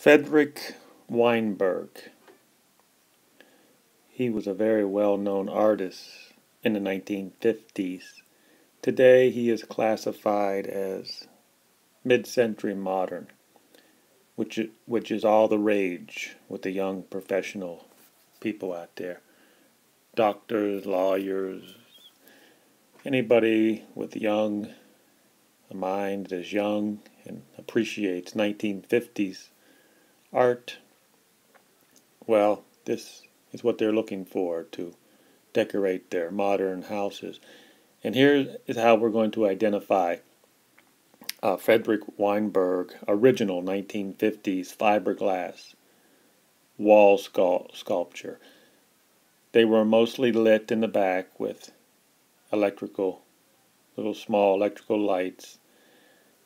Frederick Weinberg. He was a very well-known artist in the 1950s. Today he is classified as mid-century modern, which is all the rage with the young professional people out there. Doctors, lawyers, anybody with a mind that is young and appreciates 1950s art. Well, this is what they're looking for to decorate their modern houses. And here is how we're going to identify Frederick Weinberg original 1950s fiberglass wall sculpture. They were mostly lit in the back with little small electrical lights.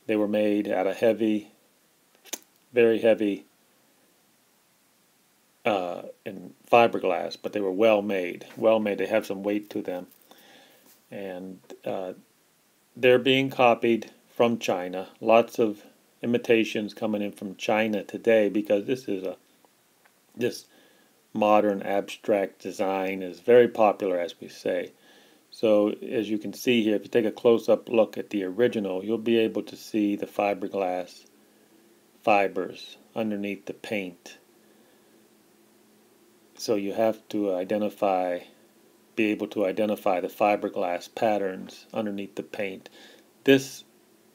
They were made out of very heavy in fiberglass, but they were well made. They have some weight to them, and they're being copied from China. Lots of imitations coming in from China today because this modern abstract design is very popular, as we say. So as you can see here, if you take a close-up look at the original, you'll be able to see the fiberglass fibers underneath the paint. So you have to be able to identify the fiberglass patterns underneath the paint. This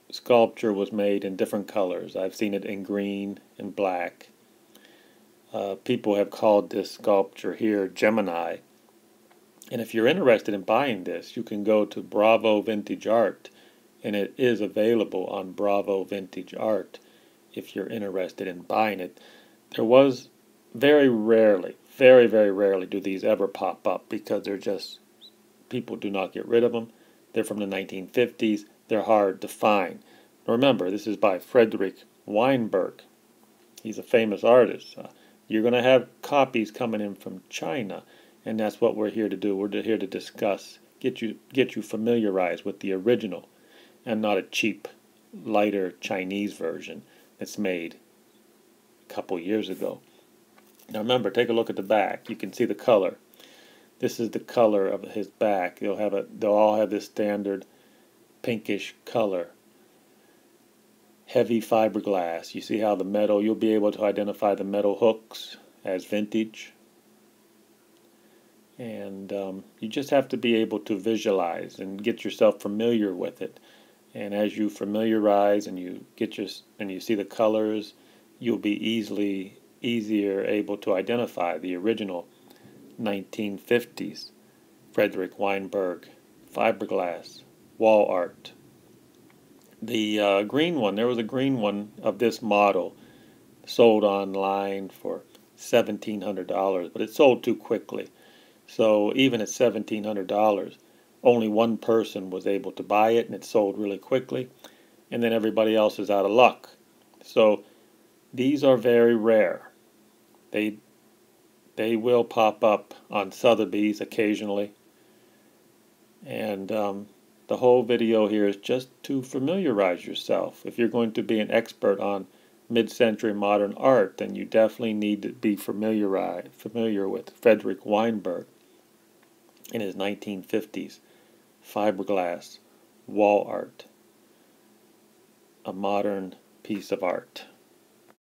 sculpture was made in different colors. I've seen it in green and black. People have called this sculpture here Gemini. And if you're interested in buying this, you can go to Bravo Vintage Art, and it is available on Bravo Vintage Art if you're interested in buying it. There was very rarely, very rarely do these ever pop up because people do not get rid of them. They're from the 1950s. They're hard to find. Remember, this is by Frederick Weinberg. He's a famous artist. You're going to have copies coming in from China, and that's what we're here to do. We're here to discuss, get you familiarized with the original, and not a cheap, lighter Chinese version that's made a couple years ago. Now remember, take a look at the back. You can see the color. This is the color of his back. They'll all have this standard pinkish color. Heavy fiberglass. You see how the metal, you'll be able to identify the metal hooks as vintage. And you just have to be able to visualize and get yourself familiar with it. And as you familiarize and you see the colors, you'll be easier able to identify the original 1950s Frederick Weinberg fiberglass wall art. The green one, there was a green one of this model sold online for $1,700, but it sold too quickly. So even at $1,700, only one person was able to buy it, and it sold really quickly, and then everybody else is out of luck. So these are very rare. They will pop up on Sotheby's occasionally, and the whole video here is just to familiarize yourself. If you're going to be an expert on mid-century modern art, then you definitely need to be familiar with Frederick Weinberg in his 1950s fiberglass wall art, a modern piece of art.